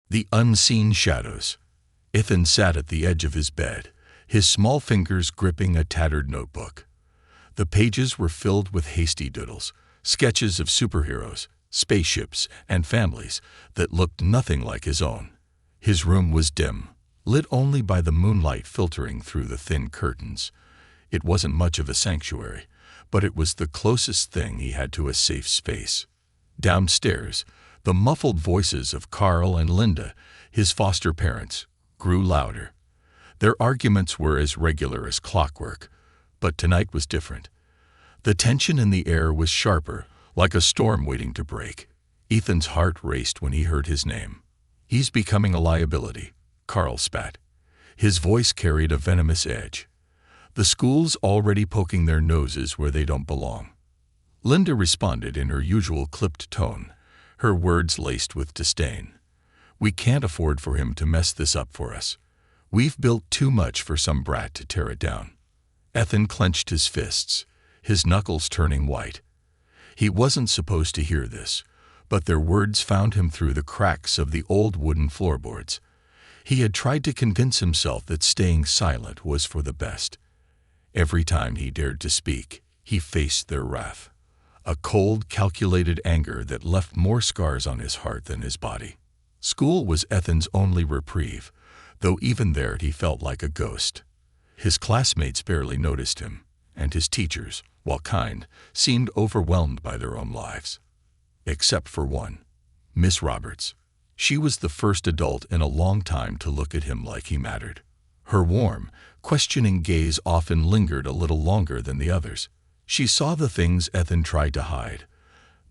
The unseen shadows. Ethan sat at the edge of his bed, his small fingers gripping a tattered notebook. The pages were filled with hasty doodles, sketches of superheroes, spaceships, and families that looked nothing like his own. His room was dim, lit only by the moonlight filtering through the thin curtains. It wasn't much of a sanctuary, but it was the closest thing he had to a safe space. Downstairs, the muffled voices of Carl and Linda, his foster parents, grew louder. Their arguments were as regular as clockwork, but tonight was different. The tension in the air was sharper, like a storm waiting to break. Ethan's heart raced when he heard his name. "He's becoming a liability," Carl spat. His voice carried a venomous edge. "The school's already poking their noses where they don't belong." Linda responded in her usual clipped tone, her words laced with disdain. "We can't afford for him to mess this up for us. We've built too much for some brat to tear it down." Ethan clenched his fists, his knuckles turning white. He wasn't supposed to hear this, but their words found him through the cracks of the old wooden floorboards. He had tried to convince himself that staying silent was for the best. Every time he dared to speak, he faced their wrath. A cold, calculated anger that left more scars on his heart than his body. School was Ethan's only reprieve, though even there he felt like a ghost. His classmates barely noticed him, and his teachers, while kind, seemed overwhelmed by their own lives. Except for one, Miss Roberts. She was the first adult in a long time to look at him like he mattered. Her warm, questioning gaze often lingered a little longer than the others. She saw the things Ethan tried to hide,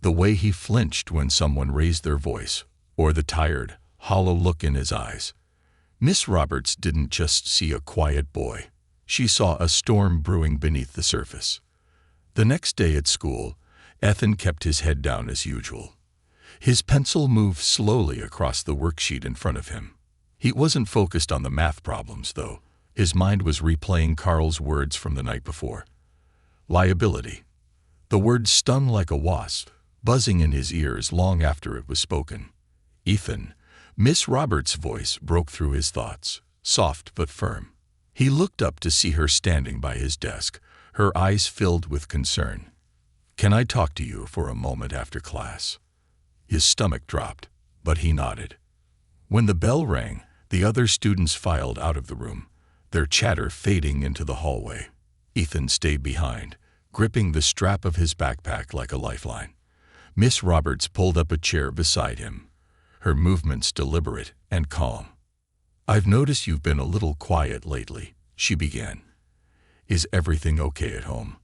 the way he flinched when someone raised their voice, or the tired, hollow look in his eyes. Miss Roberts didn't just see a quiet boy. She saw a storm brewing beneath the surface. The next day at school, Ethan kept his head down as usual. His pencil moved slowly across the worksheet in front of him. He wasn't focused on the math problems, though. His mind was replaying Carl's words from the night before. Liability. The word stung like a wasp, buzzing in his ears long after it was spoken. "Ethan." Miss Roberts' voice broke through his thoughts, soft but firm. He looked up to see her standing by his desk, her eyes filled with concern. "Can I talk to you for a moment after class?" His stomach dropped, but he nodded. When the bell rang, the other students filed out of the room, their chatter fading into the hallway. Ethan stayed behind, gripping the strap of his backpack like a lifeline. Miss Roberts pulled up a chair beside him, her movements deliberate and calm. "I've noticed you've been a little quiet lately," she began. "Is everything okay at home?"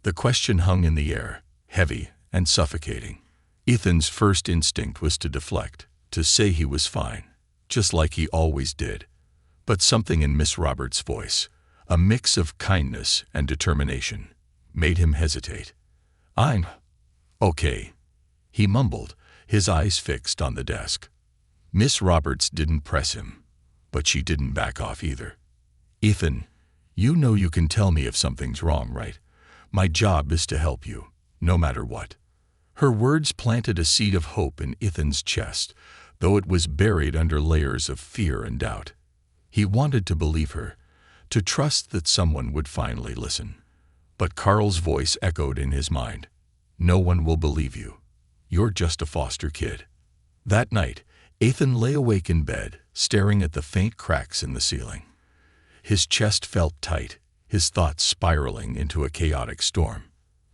The question hung in the air, heavy and suffocating. Ethan's first instinct was to deflect, to say he was fine, just like he always did. But something in Miss Roberts' voice, a mix of kindness and determination, made him hesitate. "I'm okay," he mumbled, his eyes fixed on the desk. Miss Roberts didn't press him, but she didn't back off either. "Ethan, you know you can tell me if something's wrong, right? My job is to help you, no matter what." Her words planted a seed of hope in Ethan's chest, though it was buried under layers of fear and doubt. He wanted to believe her, to trust that someone would finally listen. But Carl's voice echoed in his mind. "No one will believe you. You're just a foster kid." That night, Ethan lay awake in bed, staring at the faint cracks in the ceiling. His chest felt tight, his thoughts spiraling into a chaotic storm.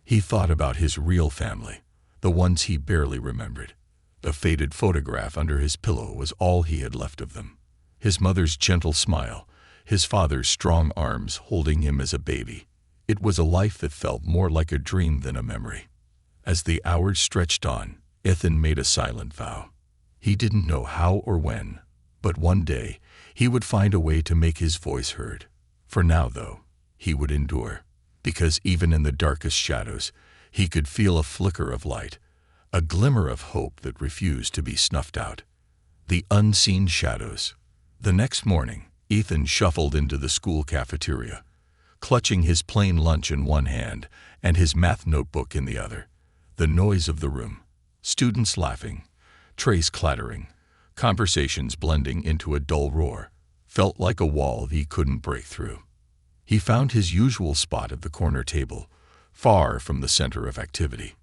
He thought about his real family, the ones he barely remembered. A faded photograph under his pillow was all he had left of them. His mother's gentle smile, his father's strong arms holding him as a baby. It was a life that felt more like a dream than a memory. As the hours stretched on, Ethan made a silent vow. He didn't know how or when, but one day he would find a way to make his voice heard. For now, though, he would endure, because even in the darkest shadows, he could feel a flicker of light, a glimmer of hope that refused to be snuffed out. The unseen shadows. The next morning, Ethan shuffled into the school cafeteria, clutching his plain lunch in one hand and his math notebook in the other. The noise of the room, students laughing, trays clattering, conversations blending into a dull roar, felt like a wall he couldn't break through. He found his usual spot at the corner table, far from the center of activity.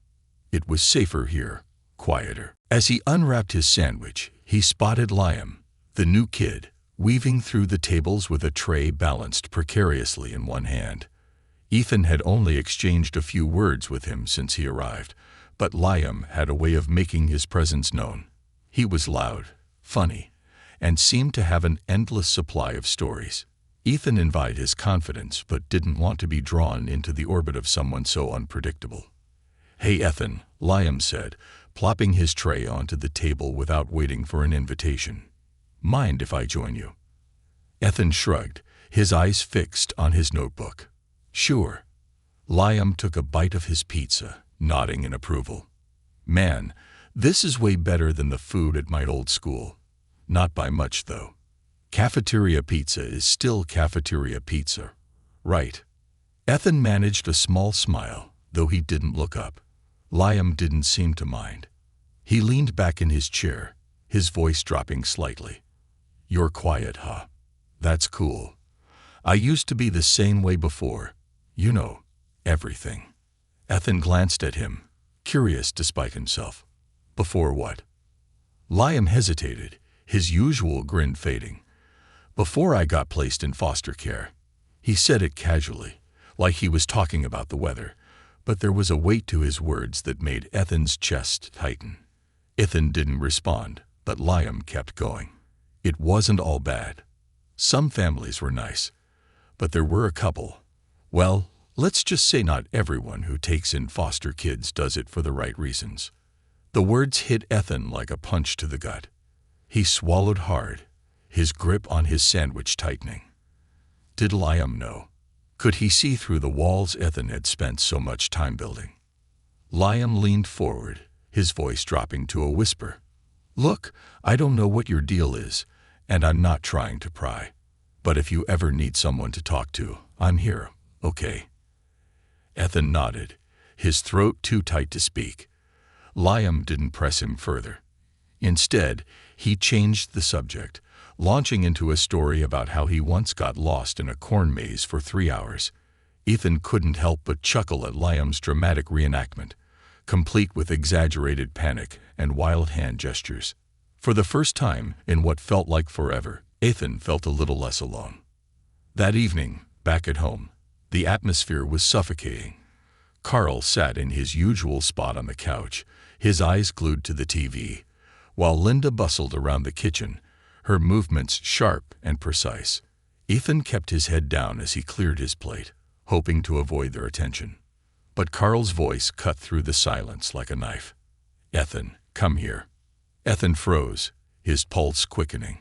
It was safer here, quieter. As he unwrapped his sandwich, he spotted Liam, the new kid, weaving through the tables with a tray balanced precariously in one hand. Ethan had only exchanged a few words with him since he arrived, but Liam had a way of making his presence known. He was loud, funny, and seemed to have an endless supply of stories. Ethan envied his confidence but didn't want to be drawn into the orbit of someone so unpredictable. "Hey, Ethan," Liam said, plopping his tray onto the table without waiting for an invitation. "Mind if I join you?" Ethan shrugged, his eyes fixed on his notebook. "Sure." Liam took a bite of his pizza, nodding in approval. "Man, this is way better than the food at my old school. Not by much, though. Cafeteria pizza is still cafeteria pizza, right?" Ethan managed a small smile, though he didn't look up. Liam didn't seem to mind. He leaned back in his chair, his voice dropping slightly. "You're quiet, huh? That's cool. I used to be the same way before. You know, everything." Ethan glanced at him, curious despite himself. "Before what?" Liam hesitated, his usual grin fading. "Before I got placed in foster care." He said it casually, like he was talking about the weather, but there was a weight to his words that made Ethan's chest tighten. Ethan didn't respond, but Liam kept going. "It wasn't all bad. Some families were nice, but there were a couple. Well, let's just say not everyone who takes in foster kids does it for the right reasons." The words hit Ethan like a punch to the gut. He swallowed hard, his grip on his sandwich tightening. Did Liam know? Could he see through the walls Ethan had spent so much time building? Liam leaned forward, his voice dropping to a whisper. "Look, I don't know what your deal is, and I'm not trying to pry. But if you ever need someone to talk to, I'm here, okay?" Ethan nodded, his throat too tight to speak. Liam didn't press him further. Instead, he changed the subject, launching into a story about how he once got lost in a corn maze for 3 hours. Ethan couldn't help but chuckle at Liam's dramatic reenactment, complete with exaggerated panic and wild hand gestures. For the first time in what felt like forever, Ethan felt a little less alone. That evening, back at home, the atmosphere was suffocating. Carl sat in his usual spot on the couch, his eyes glued to the TV, while Linda bustled around the kitchen, her movements sharp and precise. Ethan kept his head down as he cleared his plate, hoping to avoid their attention. But Carl's voice cut through the silence like a knife. "Ethan, come here." Ethan froze, his pulse quickening.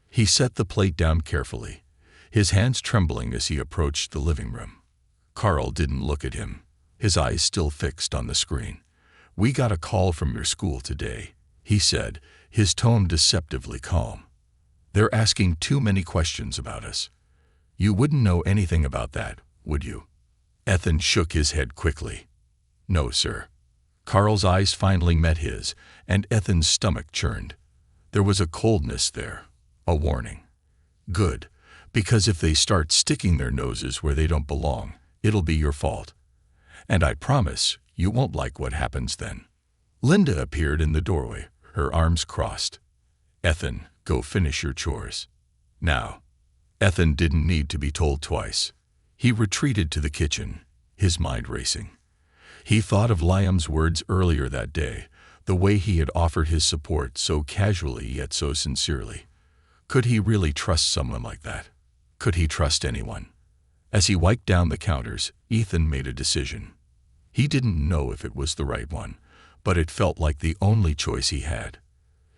He set the plate down carefully, his hands trembling as he approached the living room. Carl didn't look at him, his eyes still fixed on the screen. "We got a call from your school today," he said, his tone deceptively calm. "They're asking too many questions about us. You wouldn't know anything about that, would you?" Ethan shook his head quickly. "No, sir." Carl's eyes finally met his, and Ethan's stomach churned. There was a coldness there, a warning. "Good, because if they start sticking their noses where they don't belong, it'll be your fault. And I promise you won't like what happens then." Linda appeared in the doorway, her arms crossed. "Ethan, go finish your chores. Now." Ethan didn't need to be told twice. He retreated to the kitchen, his mind racing. He thought of Liam's words earlier that day, the way he had offered his support so casually yet so sincerely. Could he really trust someone like that? Could he trust anyone? As he wiped down the counters, Ethan made a decision. He didn't know if it was the right one, but it felt like the only choice he had.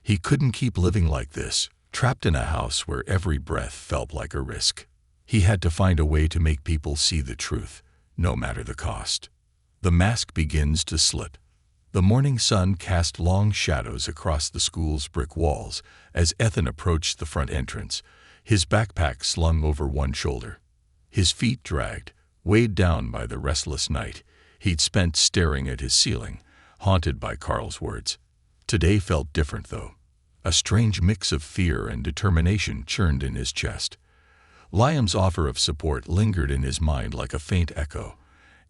He couldn't keep living like this, trapped in a house where every breath felt like a risk. He had to find a way to make people see the truth, no matter the cost. The mask begins to slip. The morning sun cast long shadows across the school's brick walls as Ethan approached the front entrance, his backpack slung over one shoulder. His feet dragged, weighed down by the restless night he'd spent staring at his ceiling, haunted by Carl's words. Today felt different, though. A strange mix of fear and determination churned in his chest. Liam's offer of support lingered in his mind like a faint echo,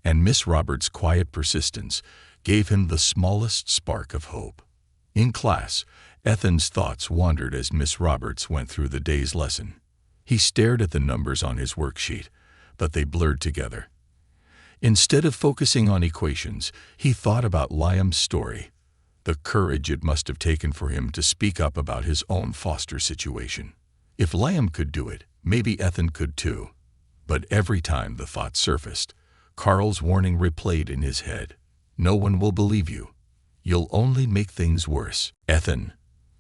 and Miss Roberts' quiet persistence gave him the smallest spark of hope. In class, Ethan's thoughts wandered as Miss Roberts went through the day's lesson. He stared at the numbers on his worksheet, but they blurred together. Instead of focusing on equations, he thought about Liam's story, the courage it must have taken for him to speak up about his own foster situation. If Liam could do it, maybe Ethan could too. But every time the thought surfaced, Carl's warning replayed in his head. No one will believe you. You'll only make things worse. Ethan.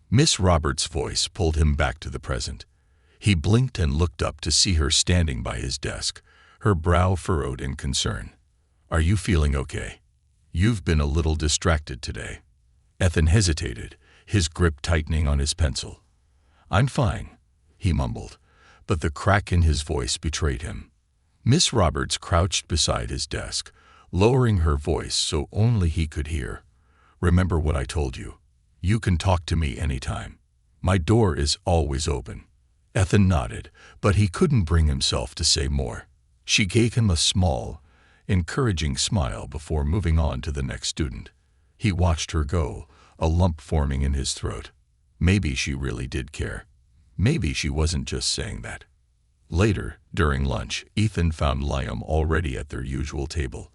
Miss Roberts' voice pulled him back to the present. He blinked and looked up to see her standing by his desk, her brow furrowed in concern. Are you feeling okay? You've been a little distracted today. Ethan hesitated, his grip tightening on his pencil. I'm fine, he mumbled, but the crack in his voice betrayed him. Miss Roberts crouched beside his desk, lowering her voice so only he could hear. Remember what I told you. You can talk to me anytime. My door is always open. Ethan nodded, but he couldn't bring himself to say more. She gave him a small, encouraging smile before moving on to the next student. He watched her go, a lump forming in his throat. Maybe she really did care. Maybe she wasn't just saying that. Later, during lunch, Ethan found Liam already at their usual table.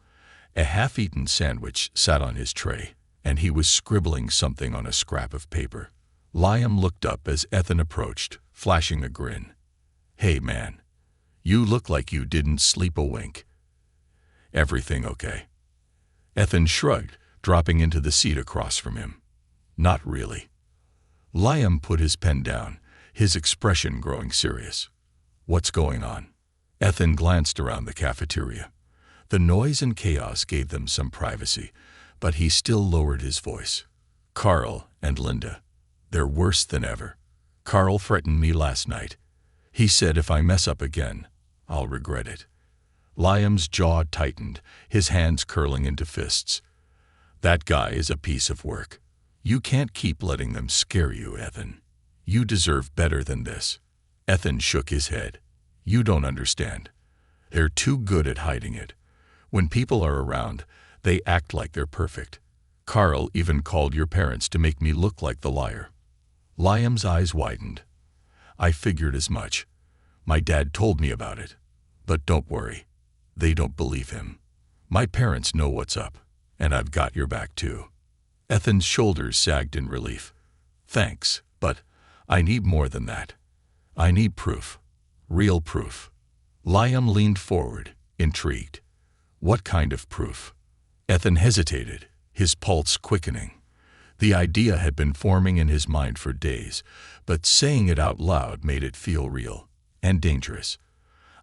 A half-eaten sandwich sat on his tray, and he was scribbling something on a scrap of paper. Liam looked up as Ethan approached, flashing a grin. Hey man, you look like you didn't sleep a wink. Everything okay? Ethan shrugged, dropping into the seat across from him. Not really. Liam put his pen down, his expression growing serious. What's going on? Ethan glanced around the cafeteria. The noise and chaos gave them some privacy, but he still lowered his voice. Carl and Linda. They're worse than ever. Carl threatened me last night. He said if I mess up again, I'll regret it. Liam's jaw tightened, his hands curling into fists. That guy is a piece of work. You can't keep letting them scare you, Ethan. You deserve better than this. Ethan shook his head. You don't understand. They're too good at hiding it. When people are around, they act like they're perfect. Carl even called your parents to make me look like the liar. Liam's eyes widened. I figured as much. My dad told me about it. But don't worry. They don't believe him. My parents know what's up, and I've got your back too. Ethan's shoulders sagged in relief. Thanks, but I need more than that. I need proof. Real proof. Liam leaned forward, intrigued. What kind of proof? Ethan hesitated, his pulse quickening. The idea had been forming in his mind for days, but saying it out loud made it feel real and dangerous.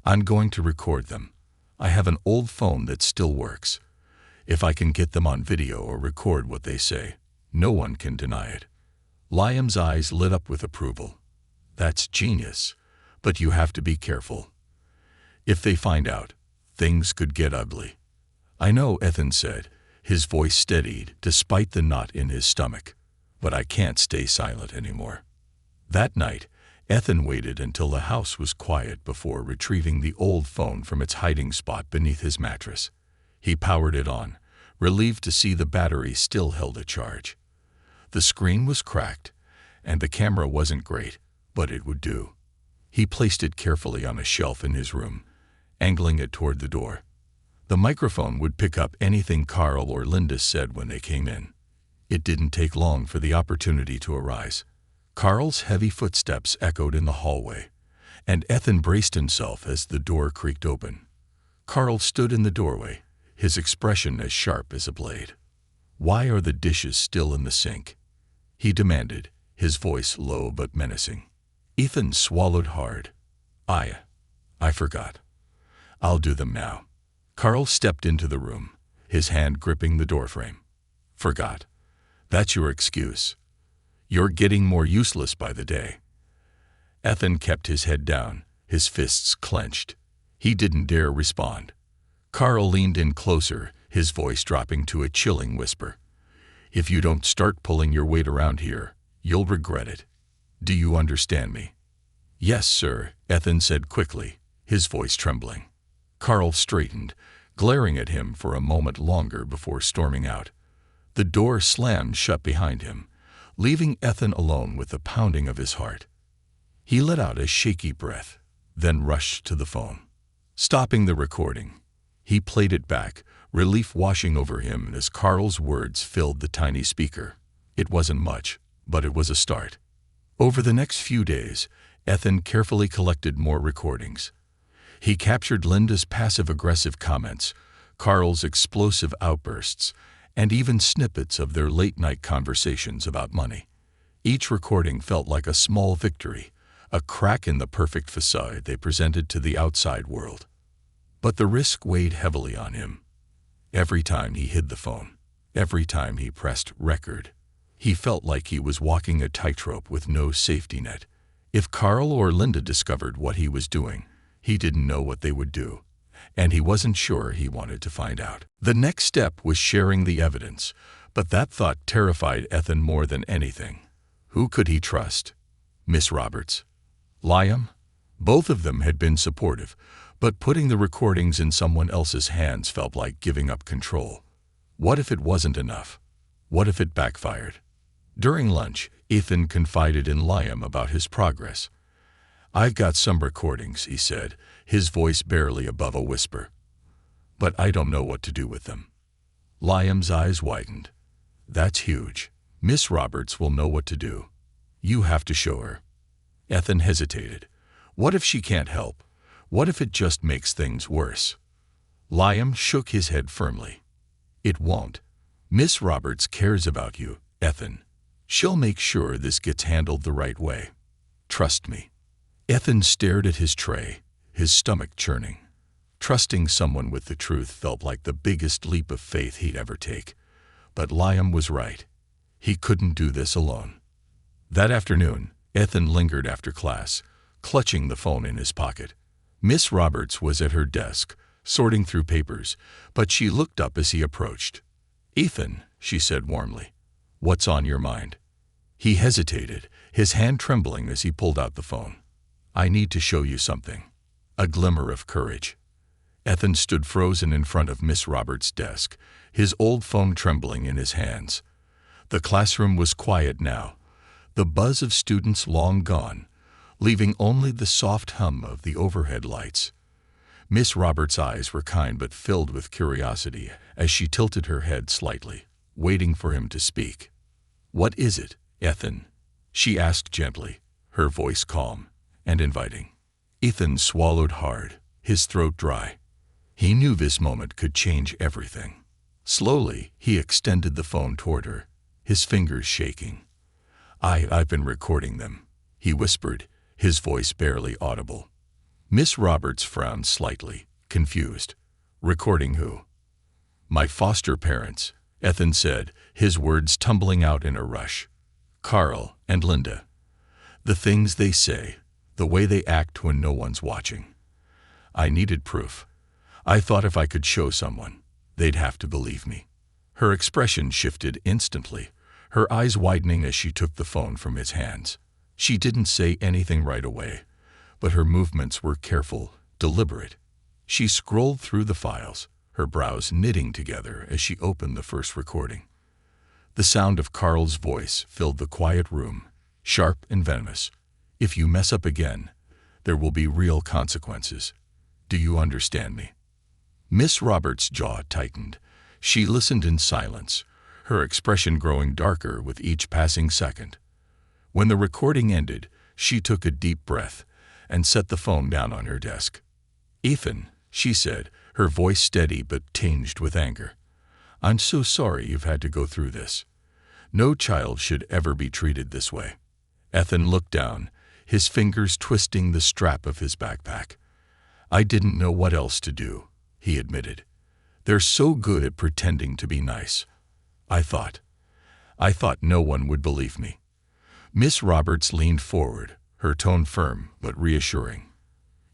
I'm going to record them. I have an old phone that still works. If I can get them on video or record what they say, no one can deny it. Liam's eyes lit up with approval. That's genius, but you have to be careful. If they find out, things could get ugly. I know, Ethan said, his voice steadied despite the knot in his stomach, but I can't stay silent anymore. That night, Ethan waited until the house was quiet before retrieving the old phone from its hiding spot beneath his mattress. He powered it on, relieved to see the battery still held a charge. The screen was cracked, and the camera wasn't great, but it would do. He placed it carefully on a shelf in his room, angling it toward the door. The microphone would pick up anything Carl or Linda said when they came in. It didn't take long for the opportunity to arise. Carl's heavy footsteps echoed in the hallway, and Ethan braced himself as the door creaked open. Carl stood in the doorway, his expression as sharp as a blade. Why are the dishes still in the sink? He demanded, his voice low but menacing. Ethan swallowed hard. I forgot. I'll do them now. Carl stepped into the room, his hand gripping the doorframe. Forgot. That's your excuse. You're getting more useless by the day. Ethan kept his head down, his fists clenched. He didn't dare respond. Carl leaned in closer, his voice dropping to a chilling whisper. If you don't start pulling your weight around here, you'll regret it. Do you understand me?" "Yes, sir," Ethan said quickly, his voice trembling. Carl straightened, glaring at him for a moment longer before storming out. The door slammed shut behind him, leaving Ethan alone with the pounding of his heart. He let out a shaky breath, then rushed to the phone. Stopping the recording, he played it back, relief washing over him as Carl's words filled the tiny speaker. It wasn't much, but it was a start. Over the next few days, Ethan carefully collected more recordings. He captured Linda's passive-aggressive comments, Carl's explosive outbursts, and even snippets of their late-night conversations about money. Each recording felt like a small victory, a crack in the perfect facade they presented to the outside world. But the risk weighed heavily on him. Every time he hid the phone, every time he pressed record, he felt like he was walking a tightrope with no safety net. If Carl or Linda discovered what he was doing, he didn't know what they would do, and he wasn't sure he wanted to find out. The next step was sharing the evidence, but that thought terrified Ethan more than anything. Who could he trust? Miss Roberts? Liam? Both of them had been supportive, but putting the recordings in someone else's hands felt like giving up control. What if it wasn't enough? What if it backfired? During lunch, Ethan confided in Liam about his progress. "I've got some recordings," he said, his voice barely above a whisper. "But I don't know what to do with them." Liam's eyes widened. "That's huge. Miss Roberts will know what to do. You have to show her." Ethan hesitated. What if she can't help? What if it just makes things worse? Liam shook his head firmly. "It won't. Miss Roberts cares about you, Ethan. She'll make sure this gets handled the right way. Trust me." Ethan stared at his tray, his stomach churning. Trusting someone with the truth felt like the biggest leap of faith he'd ever take. But Liam was right. He couldn't do this alone. That afternoon, Ethan lingered after class, clutching the phone in his pocket. Miss Roberts was at her desk, sorting through papers, but she looked up as he approached. "Ethan," she said warmly, "what's on your mind?" He hesitated, his hand trembling as he pulled out the phone. "I need to show you something." A glimmer of courage. Ethan stood frozen in front of Miss Roberts' desk, his old phone trembling in his hands. The classroom was quiet now, the buzz of students long gone, leaving only the soft hum of the overhead lights. Miss Roberts' eyes were kind but filled with curiosity as she tilted her head slightly, waiting for him to speak. "What is it, Ethan?" she asked gently, her voice calm and inviting. Ethan swallowed hard, his throat dry. He knew this moment could change everything. Slowly, he extended the phone toward her, his fingers shaking. I've been recording them," he whispered, his voice barely audible. Miss Roberts frowned slightly, confused. "Recording who?" "My foster parents," Ethan said, his words tumbling out in a rush. "Carl and Linda. The things they say, the way they act when no one's watching. I needed proof. I thought if I could show someone, they'd have to believe me." Her expression shifted instantly, her eyes widening as she took the phone from his hands. She didn't say anything right away, but her movements were careful, deliberate. She scrolled through the files, her brows knitting together as she opened the first recording. The sound of Carl's voice filled the quiet room, sharp and venomous. "If you mess up again, there will be real consequences. Do you understand me?" Miss Roberts' jaw tightened. She listened in silence, her expression growing darker with each passing second. When the recording ended, she took a deep breath and set the phone down on her desk. "Ethan," she said, her voice steady but tinged with anger, "I'm so sorry you've had to go through this. No child should ever be treated this way." Ethan looked down, his fingers twisting the strap of his backpack. "I didn't know what else to do," he admitted. "They're so good at pretending to be nice. I thought no one would believe me." Miss Roberts leaned forward, her tone firm but reassuring.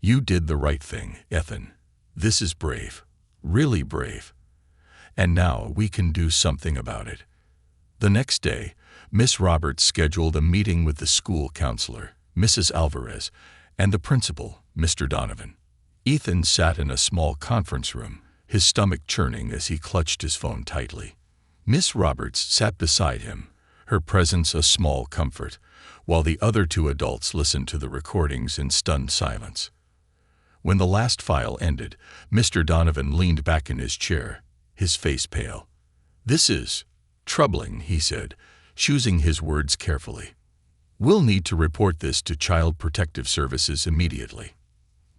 "You did the right thing, Ethan. This is brave, really brave. And now we can do something about it." The next day, Miss Roberts scheduled a meeting with the school counselor, Mrs. Alvarez, and the principal, Mr. Donovan. Ethan sat in a small conference room, his stomach churning as he clutched his phone tightly. Miss Roberts sat beside him, her presence a small comfort, while the other two adults listened to the recordings in stunned silence. When the last file ended, Mr. Donovan leaned back in his chair, his face pale. "This is troubling," he said, choosing his words carefully. "We'll need to report this to Child Protective Services immediately."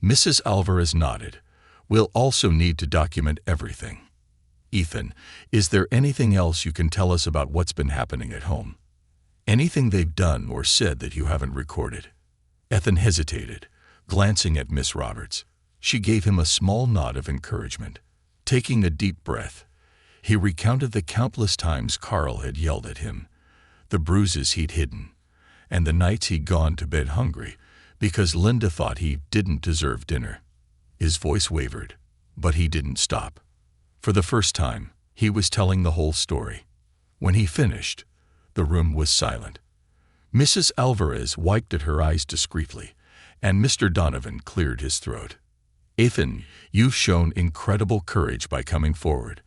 Mrs. Alvarez nodded. "We'll also need to document everything." "Ethan, is there anything else you can tell us about what's been happening at home? Anything they've done or said that you haven't recorded?" Ethan hesitated, glancing at Miss Roberts. She gave him a small nod of encouragement. Taking a deep breath, he recounted the countless times Carl had yelled at him, the bruises he'd hidden, and the nights he'd gone to bed hungry because Linda thought he didn't deserve dinner. His voice wavered, but he didn't stop. For the first time, he was telling the whole story. When he finished, the room was silent. Mrs. Alvarez wiped at her eyes discreetly, and Mr. Donovan cleared his throat. "Ethan, you've shown incredible courage by coming forward.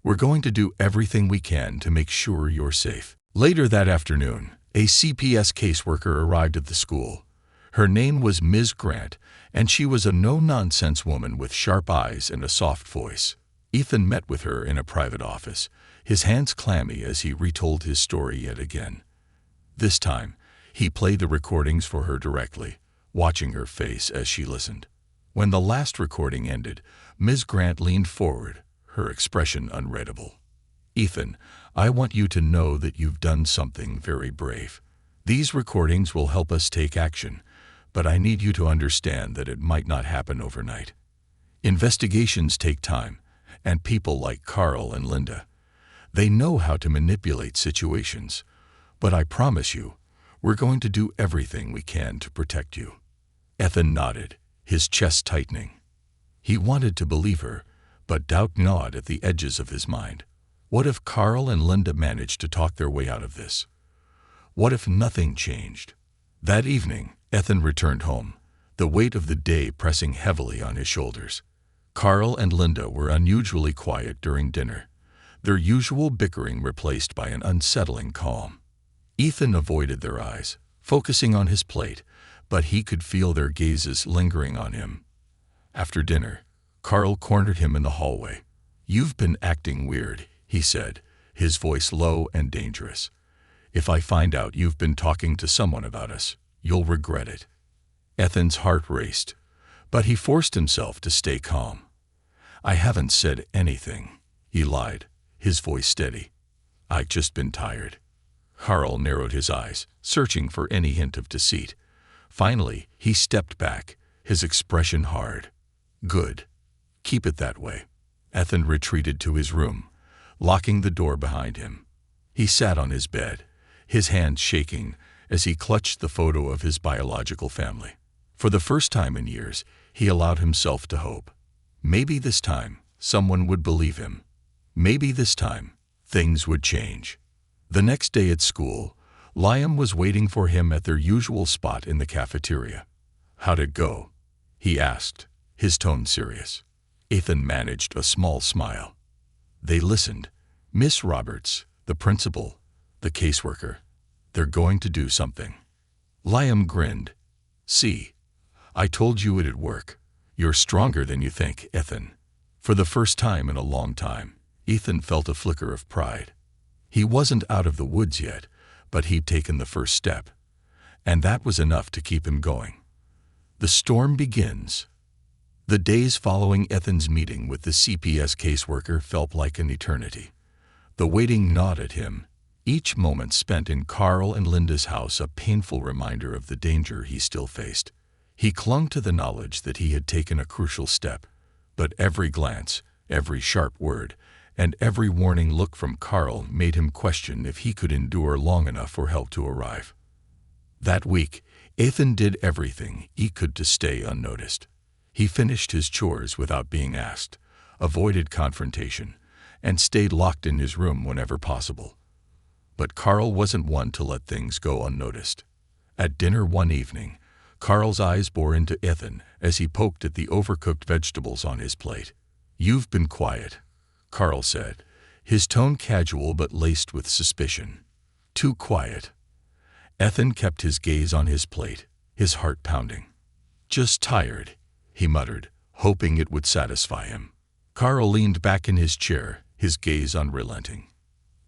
We're going to do everything we can to make sure you're safe." Later that afternoon, a CPS caseworker arrived at the school. Her name was Ms. Grant, and she was a no-nonsense woman with sharp eyes and a soft voice. Ethan met with her in a private office, his hands clammy as he retold his story yet again. This time, he played the recordings for her directly, watching her face as she listened. When the last recording ended, Ms. Grant leaned forward, her expression unreadable. "Ethan, I want you to know that you've done something very brave. These recordings will help us take action, but I need you to understand that it might not happen overnight. Investigations take time, and people like Carl and Linda, they know how to manipulate situations. But I promise you, we're going to do everything we can to protect you." Ethan nodded, his chest tightening. He wanted to believe her, but doubt gnawed at the edges of his mind. What if Carl and Linda managed to talk their way out of this? What if nothing changed? That evening, Ethan returned home, the weight of the day pressing heavily on his shoulders. Carl and Linda were unusually quiet during dinner, their usual bickering replaced by an unsettling calm. Ethan avoided their eyes, focusing on his plate, but he could feel their gazes lingering on him. After dinner, Carl cornered him in the hallway. "You've been acting weird," he said, his voice low and dangerous. "If I find out you've been talking to someone about us, you'll regret it." Ethan's heart raced, but he forced himself to stay calm. "I haven't said anything," he lied, his voice steady. "I've just been tired." Carl narrowed his eyes, searching for any hint of deceit. Finally, he stepped back, his expression hard. "Good. Keep it that way." Ethan retreated to his room, locking the door behind him. He sat on his bed, his hands shaking as he clutched the photo of his biological family. For the first time in years, he allowed himself to hope. Maybe this time, someone would believe him. Maybe this time, things would change. The next day at school, Liam was waiting for him at their usual spot in the cafeteria. "How'd it go?" he asked, his tone serious. Ethan managed a small smile. They listened. Miss Roberts, the principal, the caseworker. "They're going to do something." Liam grinned. "See, I told you it'd work. You're stronger than you think, Ethan." For the first time in a long time, Ethan felt a flicker of pride. He wasn't out of the woods yet, but he'd taken the first step, and that was enough to keep him going. The storm begins. The days following Ethan's meeting with the CPS caseworker felt like an eternity. The waiting gnawed at him, each moment spent in Carl and Linda's house a painful reminder of the danger he still faced. He clung to the knowledge that he had taken a crucial step, but every glance, every sharp word, and every warning look from Carl made him question if he could endure long enough for help to arrive. That week, Ethan did everything he could to stay unnoticed. He finished his chores without being asked, avoided confrontation, and stayed locked in his room whenever possible. But Carl wasn't one to let things go unnoticed. At dinner one evening, Carl's eyes bore into Ethan as he poked at the overcooked vegetables on his plate. "You've been quiet," Carl said, his tone casual but laced with suspicion. "Too quiet." Ethan kept his gaze on his plate, his heart pounding. "Just tired," he muttered, hoping it would satisfy him. Carl leaned back in his chair, his gaze unrelenting.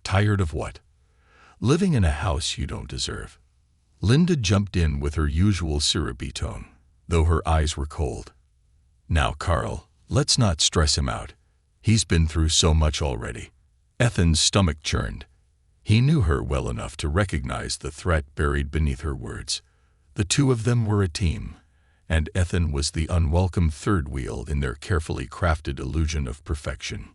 "Tired of what?" "Living in a house you don't deserve." Linda jumped in with her usual syrupy tone, though her eyes were cold. "Now, Carl, let's not stress him out. He's been through so much already." Ethan's stomach churned. He knew her well enough to recognize the threat buried beneath her words. The two of them were a team, and Ethan was the unwelcome third wheel in their carefully crafted illusion of perfection.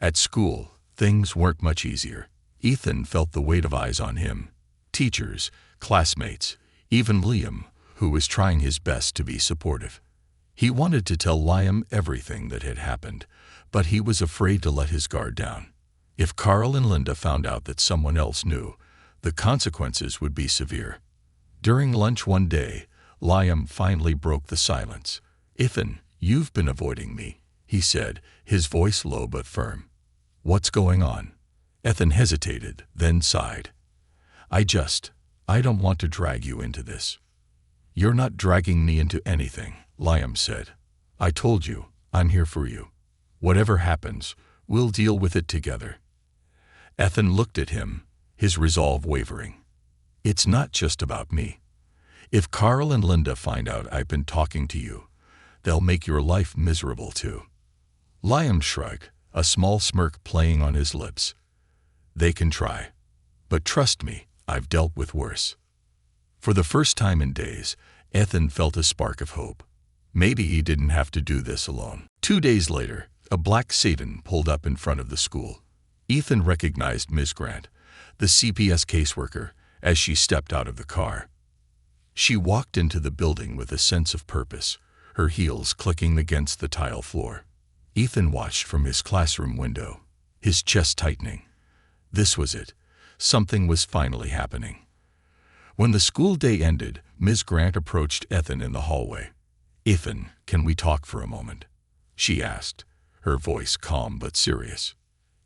At school, things weren't much easier. Ethan felt the weight of eyes on him. Teachers, classmates, even Liam, who was trying his best to be supportive. He wanted to tell Liam everything that had happened, but he was afraid to let his guard down. If Carl and Linda found out that someone else knew, the consequences would be severe. During lunch one day, Liam finally broke the silence. "Ethan, you've been avoiding me," he said, his voice low but firm. "What's going on?" Ethan hesitated, then sighed. I don't want to drag you into this." "You're not dragging me into anything," Liam said. "I told you, I'm here for you. Whatever happens, we'll deal with it together." Ethan looked at him, his resolve wavering. "It's not just about me. If Carl and Linda find out I've been talking to you, they'll make your life miserable too." Liam shrugged, a small smirk playing on his lips. "They can try. But trust me, I've dealt with worse." For the first time in days, Ethan felt a spark of hope. Maybe he didn't have to do this alone. 2 days later, a black sedan pulled up in front of the school. Ethan recognized Ms. Grant, the CPS caseworker, as she stepped out of the car. She walked into the building with a sense of purpose, her heels clicking against the tile floor. Ethan watched from his classroom window, his chest tightening. This was it. Something was finally happening. When the school day ended, Ms. Grant approached Ethan in the hallway. "Ethan, can we talk for a moment?" she asked, her voice calm but serious.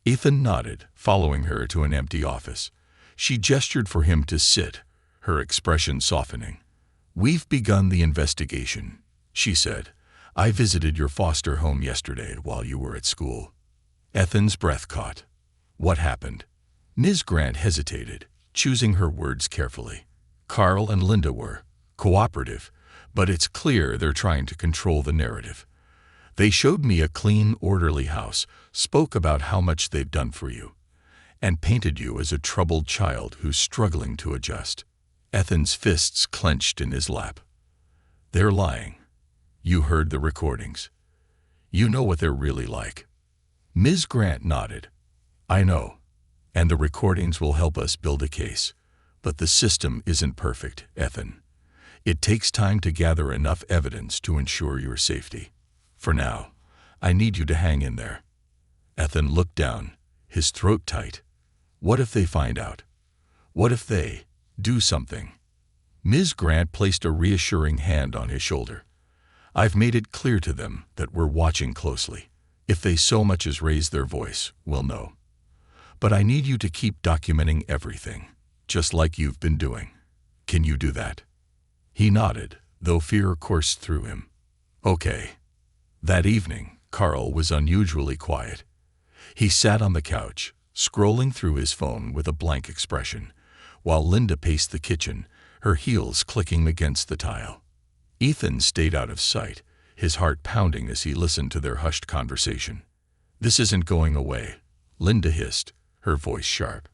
Ethan nodded, following her to an empty office. She gestured for him to sit, her expression softening. "We've begun the investigation," she said. "I visited your foster home yesterday while you were at school." Ethan's breath caught. "What happened?" Ms. Grant hesitated, choosing her words carefully. "Carl and Linda were cooperative, but it's clear they're trying to control the narrative. They showed me a clean, orderly house, spoke about how much they've done for you, and painted you as a troubled child who's struggling to adjust." Ethan's fists clenched in his lap. "They're lying. You heard the recordings. You know what they're really like." Ms. Grant nodded. "I know, and the recordings will help us build a case. But the system isn't perfect, Ethan. It takes time to gather enough evidence to ensure your safety. For now, I need you to hang in there." Ethan looked down, his throat tight. What if they find out? What if they do something? Ms. Grant placed a reassuring hand on his shoulder. "I've made it clear to them that we're watching closely. If they so much as raise their voice, we'll know. But I need you to keep documenting everything, just like you've been doing. Can you do that?" He nodded, though fear coursed through him. "Okay." That evening, Carl was unusually quiet. He sat on the couch, scrolling through his phone with a blank expression, while Linda paced the kitchen, her heels clicking against the tile. Ethan stayed out of sight, his heart pounding as he listened to their hushed conversation. "This isn't going away," Linda hissed, her voice sharp.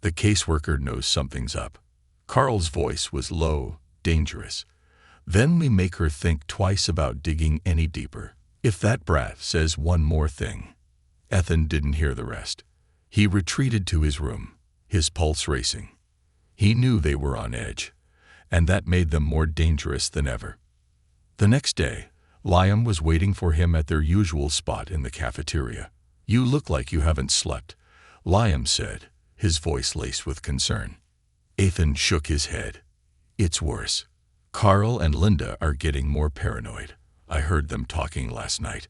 "The caseworker knows something's up." Carl's voice was low, dangerous. "Then we make her think twice about digging any deeper. If that brat says one more thing." Ethan didn't hear the rest. He retreated to his room, his pulse racing. He knew they were on edge, and that made them more dangerous than ever. The next day, Liam was waiting for him at their usual spot in the cafeteria. "You look like you haven't slept," Liam said, his voice laced with concern. Ethan shook his head. It's worse. Carl and Linda are getting more paranoid. I heard them talking last night.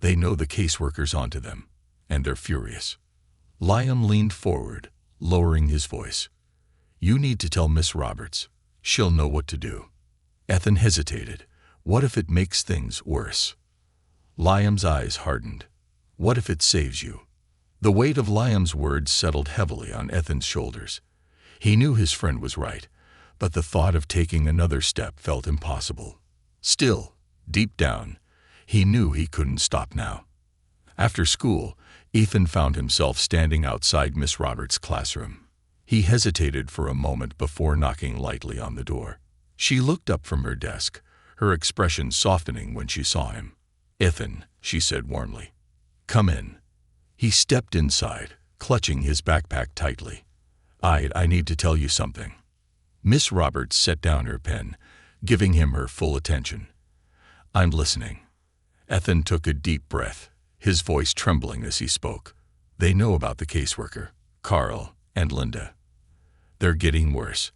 They know the caseworker's onto them, and they're furious. Liam leaned forward, lowering his voice. You need to tell Miss Roberts. She'll know what to do. Ethan hesitated. What if it makes things worse? Liam's eyes hardened. What if it saves you? The weight of Liam's words settled heavily on Ethan's shoulders. He knew his friend was right, but the thought of taking another step felt impossible. Still, deep down, he knew he couldn't stop now. After school, Ethan found himself standing outside Miss Roberts' classroom. He hesitated for a moment before knocking lightly on the door. She looked up from her desk, her expression softening when she saw him. Ethan, she said warmly. Come in. He stepped inside, clutching his backpack tightly. I need to tell you something. Miss Roberts set down her pen, giving him her full attention. I'm listening. Ethan took a deep breath, his voice trembling as he spoke. They know about the caseworker, Carl and Linda. They're getting worse.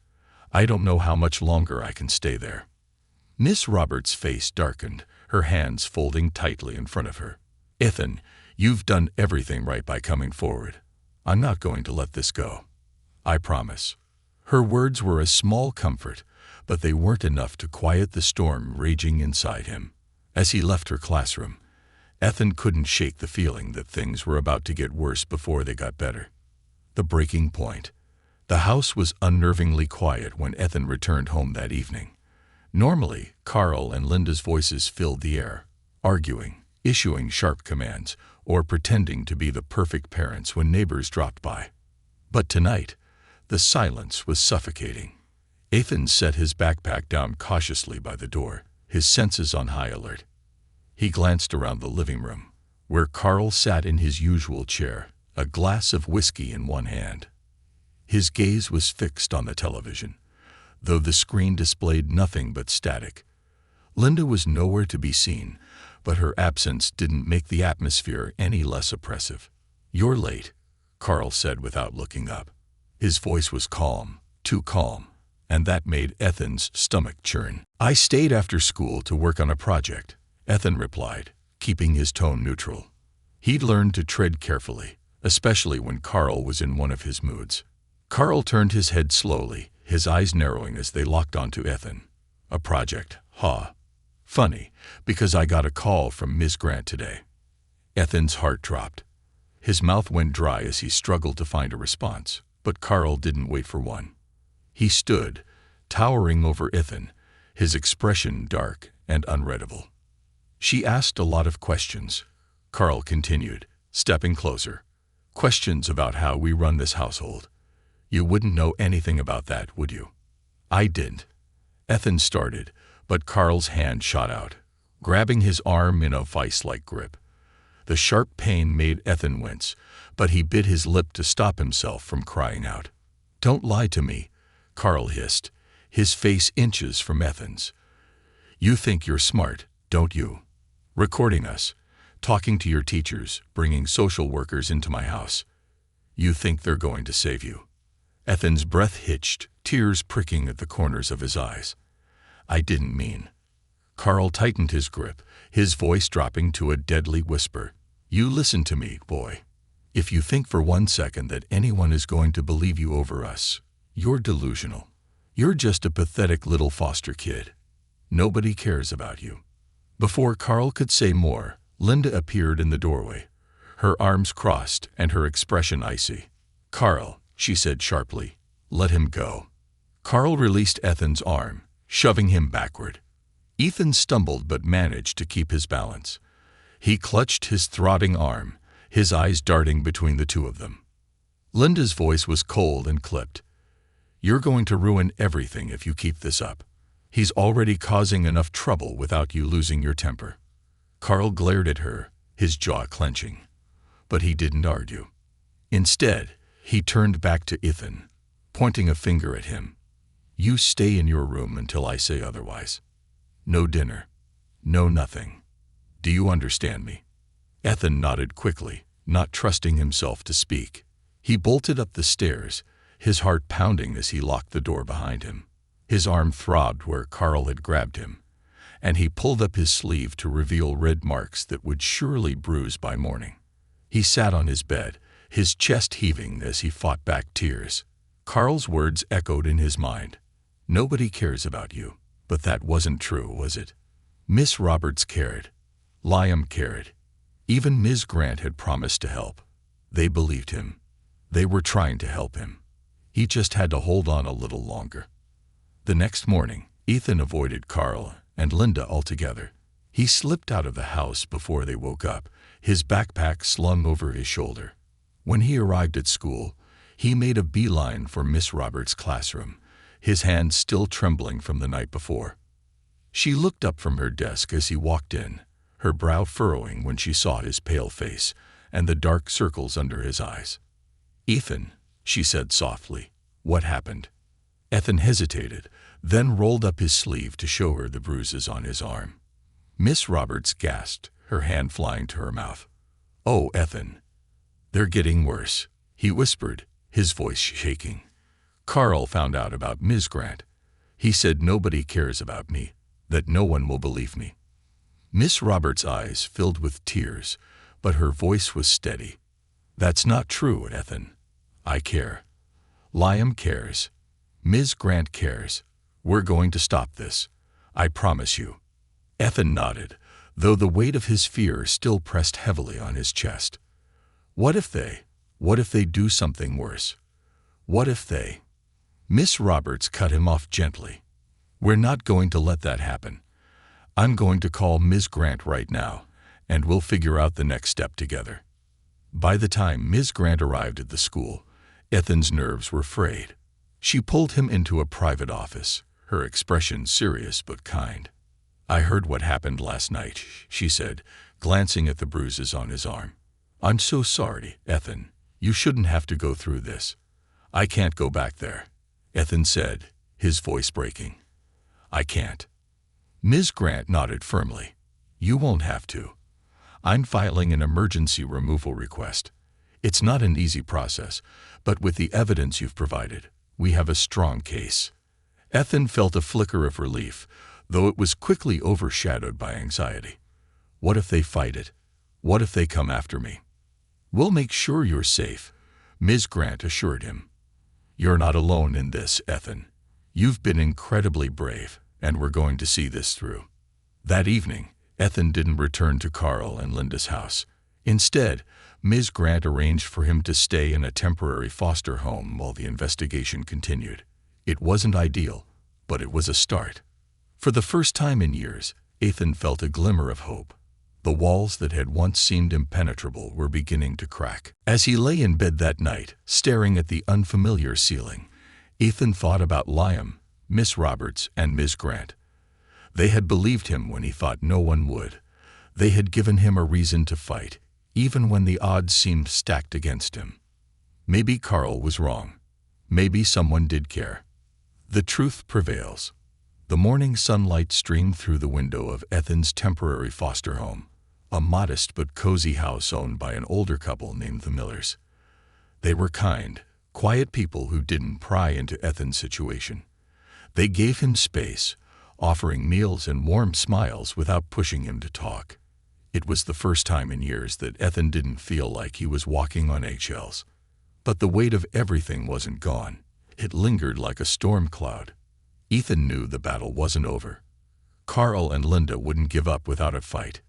I don't know how much longer I can stay there. Miss Roberts' face darkened, her hands folding tightly in front of her. Ethan, you've done everything right by coming forward. I'm not going to let this go. I promise. Her words were a small comfort, but they weren't enough to quiet the storm raging inside him. As he left her classroom, Ethan couldn't shake the feeling that things were about to get worse before they got better. The breaking point. The house was unnervingly quiet when Ethan returned home that evening. Normally, Carl and Linda's voices filled the air, arguing, issuing sharp commands, or pretending to be the perfect parents when neighbors dropped by. But tonight, the silence was suffocating. Ethan set his backpack down cautiously by the door, his senses on high alert. He glanced around the living room, where Carl sat in his usual chair, a glass of whiskey in one hand. His gaze was fixed on the television, though the screen displayed nothing but static. Linda was nowhere to be seen, but her absence didn't make the atmosphere any less oppressive. You're late, Carl said without looking up. His voice was calm, too calm, and that made Ethan's stomach churn. I stayed after school to work on a project, Ethan replied, keeping his tone neutral. He'd learned to tread carefully, especially when Carl was in one of his moods. Carl turned his head slowly, his eyes narrowing as they locked onto Ethan. A project, huh? Funny, because I got a call from Ms. Grant today. Ethan's heart dropped. His mouth went dry as he struggled to find a response, but Carl didn't wait for one. He stood, towering over Ethan, his expression dark and unreadable. She asked a lot of questions, Carl continued, stepping closer. Questions about how we run this household. You wouldn't know anything about that, would you? I didn't. Ethan started, but Carl's hand shot out, grabbing his arm in a vice-like grip. The sharp pain made Ethan wince, but he bit his lip to stop himself from crying out. Don't lie to me, Carl hissed, his face inches from Ethan's. You think you're smart, don't you? Recording us, talking to your teachers, bringing social workers into my house. You think they're going to save you. Ethan's breath hitched, tears pricking at the corners of his eyes. I didn't mean. Carl tightened his grip, his voice dropping to a deadly whisper. You listen to me, boy. If you think for 1 second that anyone is going to believe you over us, you're delusional. You're just a pathetic little foster kid. Nobody cares about you. Before Carl could say more, Linda appeared in the doorway, her arms crossed and her expression icy. Carl, she said sharply, let him go. Carl released Ethan's arm, shoving him backward. Ethan stumbled but managed to keep his balance. He clutched his throbbing arm, his eyes darting between the two of them. Linda's voice was cold and clipped. You're going to ruin everything if you keep this up. He's already causing enough trouble without you losing your temper. Carl glared at her, his jaw clenching. But he didn't argue. Instead, he turned back to Ethan, pointing a finger at him. You stay in your room until I say otherwise. No dinner. No nothing. Do you understand me? Ethan nodded quickly, not trusting himself to speak. He bolted up the stairs, his heart pounding as he locked the door behind him. His arm throbbed where Carl had grabbed him, and he pulled up his sleeve to reveal red marks that would surely bruise by morning. He sat on his bed, his chest heaving as he fought back tears. Carl's words echoed in his mind. "Nobody cares about you." But that wasn't true, was it? Miss Roberts cared. Liam cared. Even Ms. Grant had promised to help. They believed him. They were trying to help him. He just had to hold on a little longer. The next morning, Ethan avoided Carl and Linda altogether. He slipped out of the house before they woke up, his backpack slung over his shoulder. When he arrived at school, he made a beeline for Miss Roberts' classroom, his hands still trembling from the night before. She looked up from her desk as he walked in, her brow furrowing when she saw his pale face and the dark circles under his eyes. "Ethan," she said softly, "what happened?" Ethan hesitated, then rolled up his sleeve to show her the bruises on his arm. Miss Roberts gasped, her hand flying to her mouth. "Oh, Ethan. They're getting worse," he whispered, his voice shaking. "Carl found out about Ms. Grant. He said nobody cares about me, that no one will believe me." Miss Roberts' eyes filled with tears, but her voice was steady. "That's not true, Ethan. I care. Liam cares. Ms. Grant cares. We're going to stop this. I promise you." Ethan nodded, though the weight of his fear still pressed heavily on his chest. What if they do something worse? What if they... Miss Roberts cut him off gently. "We're not going to let that happen. I'm going to call Ms. Grant right now, and we'll figure out the next step together." By the time Ms. Grant arrived at the school, Ethan's nerves were frayed. She pulled him into a private office, her expression serious but kind. "I heard what happened last night," she said, glancing at the bruises on his arm. "I'm so sorry, Ethan. You shouldn't have to go through this." "I can't go back there," Ethan said, his voice breaking. "I can't." Ms. Grant nodded firmly. "You won't have to. I'm filing an emergency removal request. It's not an easy process, but with the evidence you've provided, we have a strong case." Ethan felt a flicker of relief, though it was quickly overshadowed by anxiety. What if they fight it? What if they come after me? "We'll make sure you're safe," Ms. Grant assured him. "You're not alone in this, Ethan. You've been incredibly brave, and we're going to see this through." That evening, Ethan didn't return to Carl and Linda's house. Instead, Ms. Grant arranged for him to stay in a temporary foster home while the investigation continued. It wasn't ideal, but it was a start. For the first time in years, Ethan felt a glimmer of hope. The walls that had once seemed impenetrable were beginning to crack. As he lay in bed that night, staring at the unfamiliar ceiling, Ethan thought about Liam, Miss Roberts, and Ms. Grant. They had believed him when he thought no one would. They had given him a reason to fight, even when the odds seemed stacked against him. Maybe Carl was wrong. Maybe someone did care. The truth prevails. The morning sunlight streamed through the window of Ethan's temporary foster home, a modest but cozy house owned by an older couple named the Millers. They were kind, quiet people who didn't pry into Ethan's situation. They gave him space, offering meals and warm smiles without pushing him to talk. It was the first time in years that Ethan didn't feel like he was walking on eggshells. But the weight of everything wasn't gone. It lingered like a storm cloud. Ethan knew the battle wasn't over. Carl and Linda wouldn't give up without a fight.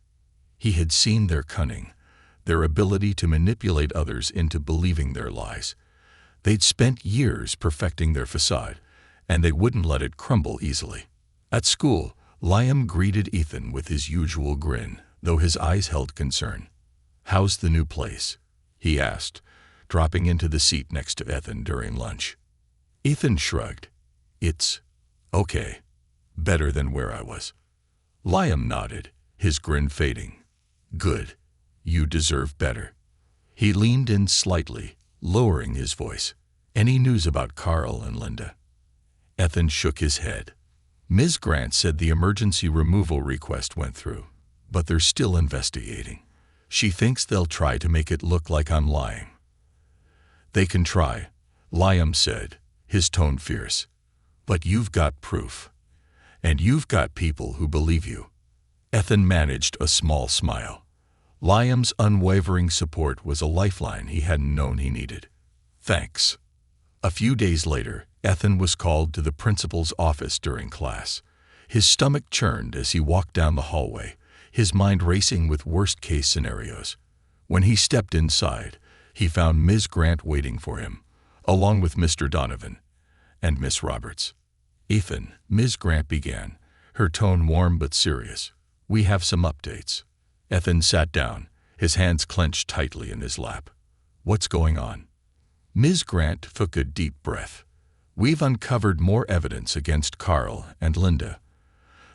He had seen their cunning, their ability to manipulate others into believing their lies. They'd spent years perfecting their facade, and they wouldn't let it crumble easily. At school, Liam greeted Ethan with his usual grin, though his eyes held concern. "How's the new place?" he asked, dropping into the seat next to Ethan during lunch. Ethan shrugged. "It's okay. Better than where I was." Liam nodded, his grin fading. "Good. You deserve better." He leaned in slightly, lowering his voice. "Any news about Carl and Linda?" Ethan shook his head. "Ms. Grant said the emergency removal request went through, but they're still investigating. She thinks they'll try to make it look like I'm lying." "They can try," Liam said, his tone fierce. "But you've got proof. And you've got people who believe you." Ethan managed a small smile. Liam's unwavering support was a lifeline he hadn't known he needed. "Thanks." A few days later, Ethan was called to the principal's office during class. His stomach churned as he walked down the hallway, his mind racing with worst-case scenarios. When he stepped inside, he found Ms. Grant waiting for him, along with Mr. Donovan and Miss Roberts. "Ethan," Ms. Grant began, her tone warm but serious, "we have some updates." Ethan sat down, his hands clenched tightly in his lap. "What's going on?" Ms. Grant took a deep breath. "We've uncovered more evidence against Carl and Linda.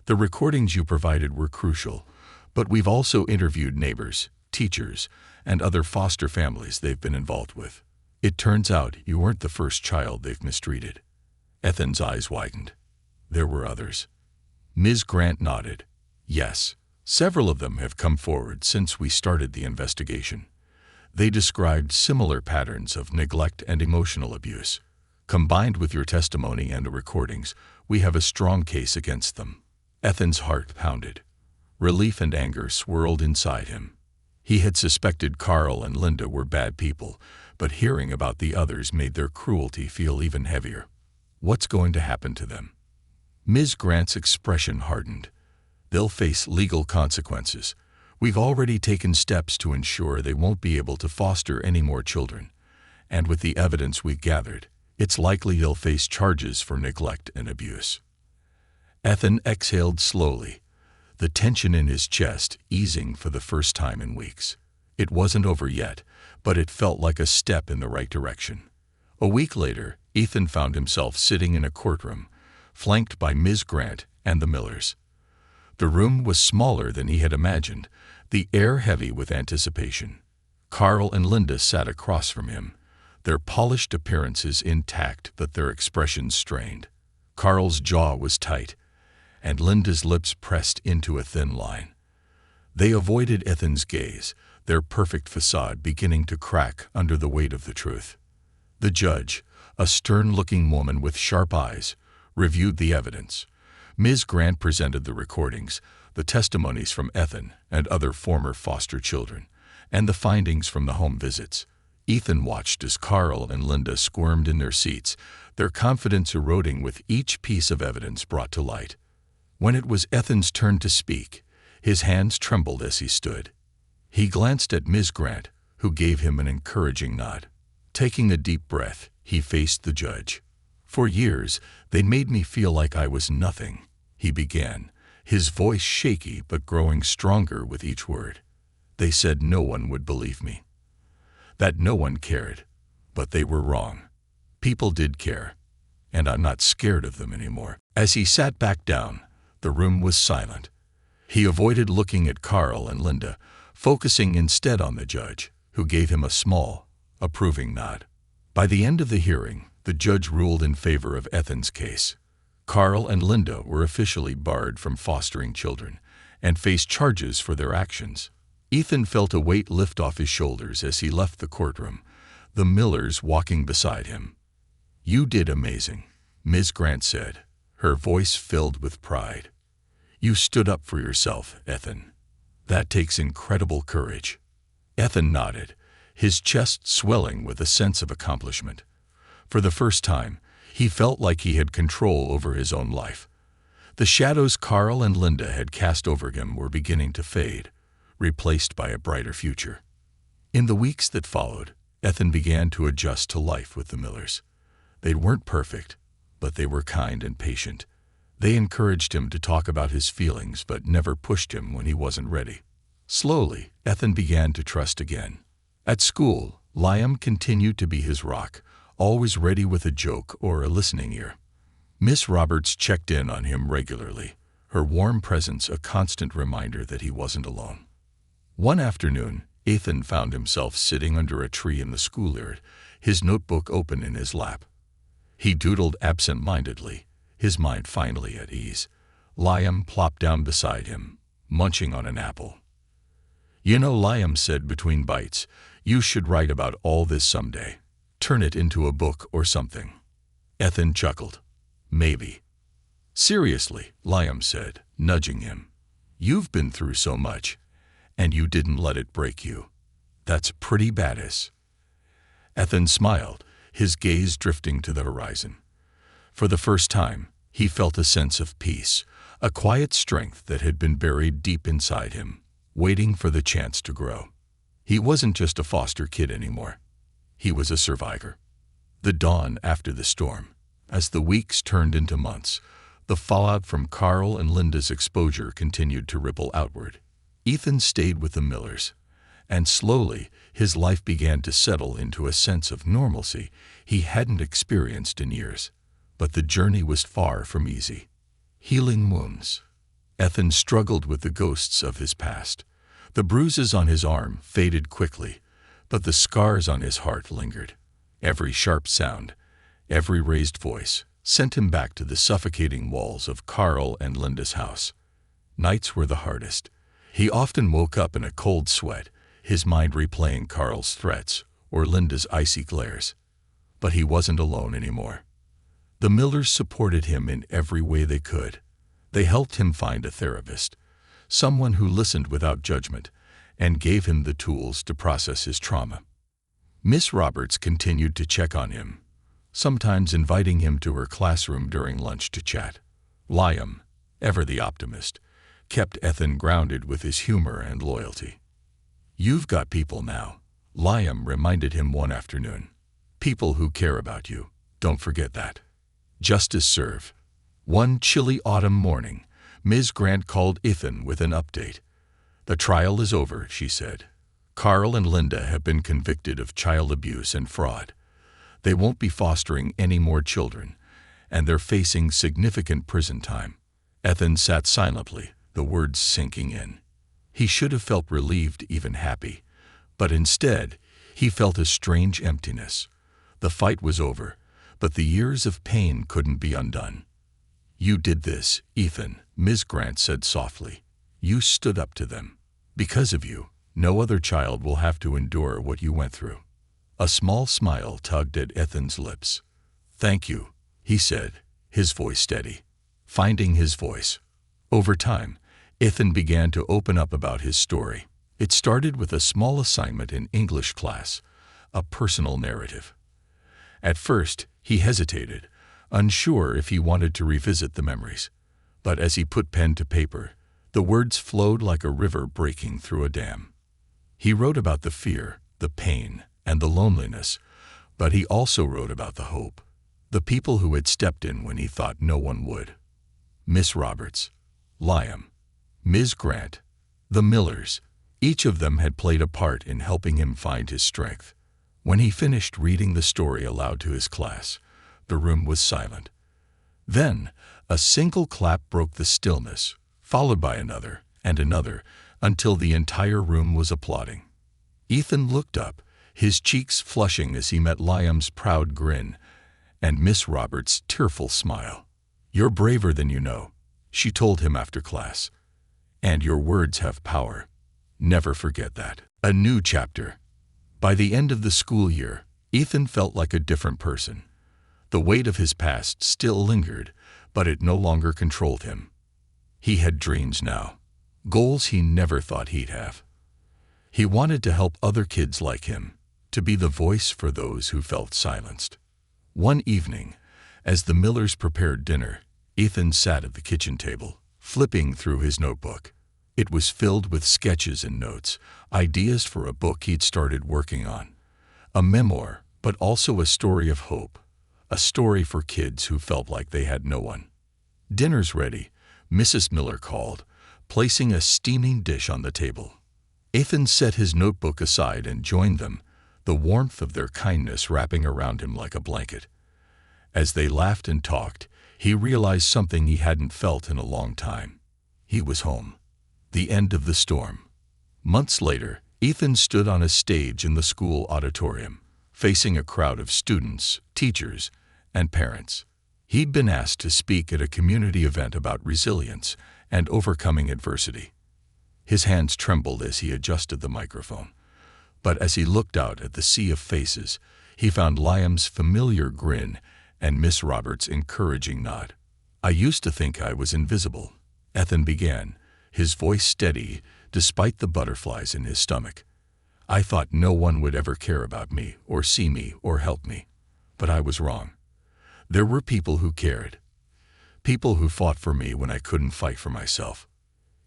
The recordings you provided were crucial, but we've also interviewed neighbors, teachers, and other foster families they've been involved with. It turns out you weren't the first child they've mistreated." Ethan's eyes widened. "There were others." Ms. Grant nodded. "Yes, several of them have come forward since we started the investigation. They described similar patterns of neglect and emotional abuse. Combined with your testimony and the recordings, we have a strong case against them." Ethan's heart pounded. Relief and anger swirled inside him. He had suspected Carl and Linda were bad people, but hearing about the others made their cruelty feel even heavier. "What's going to happen to them?" Ms. Grant's expression hardened. "They'll face legal consequences. We've already taken steps to ensure they won't be able to foster any more children. And with the evidence we've gathered, it's likely they'll face charges for neglect and abuse." Ethan exhaled slowly, the tension in his chest easing for the first time in weeks. It wasn't over yet, but it felt like a step in the right direction. A week later, Ethan found himself sitting in a courtroom, flanked by Ms. Grant and the Millers. The room was smaller than he had imagined, the air heavy with anticipation. Carl and Linda sat across from him, their polished appearances intact but their expressions strained. Carl's jaw was tight, and Linda's lips pressed into a thin line. They avoided Ethan's gaze, their perfect facade beginning to crack under the weight of the truth. The judge, a stern-looking woman with sharp eyes, reviewed the evidence. Ms. Grant presented the recordings, the testimonies from Ethan and other former foster children, and the findings from the home visits. Ethan watched as Carl and Linda squirmed in their seats, their confidence eroding with each piece of evidence brought to light. When it was Ethan's turn to speak, his hands trembled as he stood. He glanced at Ms. Grant, who gave him an encouraging nod. Taking a deep breath, he faced the judge. "For years, they made me feel like I was nothing," he began, his voice shaky but growing stronger with each word. "They said no one would believe me, that no one cared, but they were wrong. People did care, and I'm not scared of them anymore." As he sat back down, the room was silent. He avoided looking at Carl and Linda, focusing instead on the judge, who gave him a small, approving nod. By the end of the hearing, the judge ruled in favor of Ethan's case. Carl and Linda were officially barred from fostering children and faced charges for their actions. Ethan felt a weight lift off his shoulders as he left the courtroom, the Millers walking beside him. "You did amazing," Ms. Grant said, her voice filled with pride. "You stood up for yourself, Ethan. That takes incredible courage." Ethan nodded, his chest swelling with a sense of accomplishment. For the first time, he felt like he had control over his own life. The shadows Carl and Linda had cast over him were beginning to fade, replaced by a brighter future. In the weeks that followed, Ethan began to adjust to life with the Millers. They weren't perfect, but they were kind and patient. They encouraged him to talk about his feelings but never pushed him when he wasn't ready. Slowly, Ethan began to trust again. At school, Liam continued to be his rock, always ready with a joke or a listening ear. Miss Roberts checked in on him regularly, her warm presence a constant reminder that he wasn't alone. One afternoon, Ethan found himself sitting under a tree in the schoolyard, his notebook open in his lap. He doodled absent-mindedly, his mind finally at ease. Liam plopped down beside him, munching on an apple. "You know," Liam said between bites, "you should write about all this someday." Turn it into a book or something. Ethan chuckled. Maybe. Seriously, Liam said, nudging him. You've been through so much, and you didn't let it break you. That's pretty badass. Ethan smiled, his gaze drifting to the horizon. For the first time, he felt a sense of peace, a quiet strength that had been buried deep inside him, waiting for the chance to grow. He wasn't just a foster kid anymore. He was a survivor. The dawn after the storm. As the weeks turned into months, the fallout from Carl and Linda's exposure continued to ripple outward. Ethan stayed with the Millers, and slowly his life began to settle into a sense of normalcy he hadn't experienced in years. But the journey was far from easy. Healing wounds. Ethan struggled with the ghosts of his past. The bruises on his arm faded quickly, but the scars on his heart lingered. Every sharp sound, every raised voice, sent him back to the suffocating walls of Carl and Linda's house. Nights were the hardest. He often woke up in a cold sweat, his mind replaying Carl's threats or Linda's icy glares. But he wasn't alone anymore. The Millers supported him in every way they could. They helped him find a therapist, someone who listened without judgment and gave him the tools to process his trauma. Miss Roberts continued to check on him, sometimes inviting him to her classroom during lunch to chat. Liam, ever the optimist, kept Ethan grounded with his humor and loyalty. You've got people now, Liam reminded him one afternoon. People who care about you. Don't forget that. Justice served. One chilly autumn morning, Ms. Grant called Ethan with an update. The trial is over, she said. Carl and Linda have been convicted of child abuse and fraud. They won't be fostering any more children, and they're facing significant prison time. Ethan sat silently, the words sinking in. He should have felt relieved, even happy, but instead, he felt a strange emptiness. The fight was over, but the years of pain couldn't be undone. You did this, Ethan, Ms. Grant said softly. You stood up to them. Because of you, no other child will have to endure what you went through. A small smile tugged at Ethan's lips. Thank you, he said, his voice steady. Finding his voice. Over time, Ethan began to open up about his story. It started with a small assignment in English class, a personal narrative. At first, he hesitated, unsure if he wanted to revisit the memories. But as he put pen to paper, the words flowed like a river breaking through a dam. He wrote about the fear, the pain, and the loneliness, but he also wrote about the hope, the people who had stepped in when he thought no one would. Miss Roberts, Liam, Ms. Grant, the Millers, each of them had played a part in helping him find his strength. When he finished reading the story aloud to his class, the room was silent. Then, a single clap broke the stillness, followed by another and another, until the entire room was applauding. Ethan looked up, his cheeks flushing as he met Liam's proud grin and Miss Roberts' tearful smile. You're braver than you know, she told him after class. And your words have power. Never forget that. A new chapter. By the end of the school year, Ethan felt like a different person. The weight of his past still lingered, but it no longer controlled him. He had dreams now, goals he never thought he'd have. He wanted to help other kids like him, to be the voice for those who felt silenced. One evening, as the Millers prepared dinner, Ethan sat at the kitchen table, flipping through his notebook. It was filled with sketches and notes, ideas for a book he'd started working on. A memoir, but also a story of hope. A story for kids who felt like they had no one. Dinner's ready, Mrs. Miller called, placing a steaming dish on the table. Ethan set his notebook aside and joined them, the warmth of their kindness wrapping around him like a blanket. As they laughed and talked, he realized something he hadn't felt in a long time. He was home. The end of the storm. Months later, Ethan stood on a stage in the school auditorium, facing a crowd of students, teachers, and parents. He'd been asked to speak at a community event about resilience and overcoming adversity. His hands trembled as he adjusted the microphone. But as he looked out at the sea of faces, He found Liam's familiar grin and Miss Roberts' encouraging nod. "I used to think I was invisible," Ethan began, his voice steady despite the butterflies in his stomach. "I thought no one would ever care about me or see me or help me. But I was wrong. There were people who cared. People who fought for me when I couldn't fight for myself."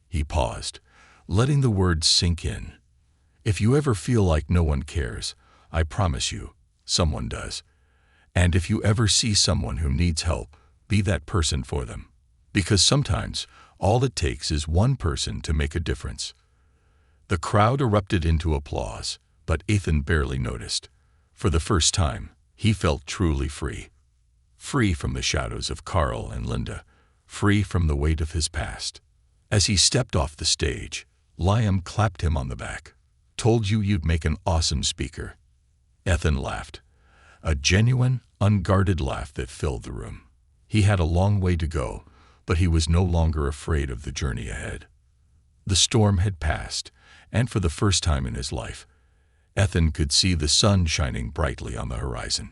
He paused, letting the words sink in. "If you ever feel like no one cares, I promise you, someone does. And if you ever see someone who needs help, be that person for them. Because sometimes all it takes is one person to make a difference." The crowd erupted into applause, but Ethan barely noticed. For the first time, he felt truly free. Free from the shadows of Carl and Linda, free from the weight of his past. As he stepped off the stage, Liam clapped him on the back. "Told you you'd make an awesome speaker." Ethan laughed, a genuine, unguarded laugh that filled the room. He had a long way to go, but he was no longer afraid of the journey ahead. The storm had passed, and for the first time in his life, Ethan could see the sun shining brightly on the horizon.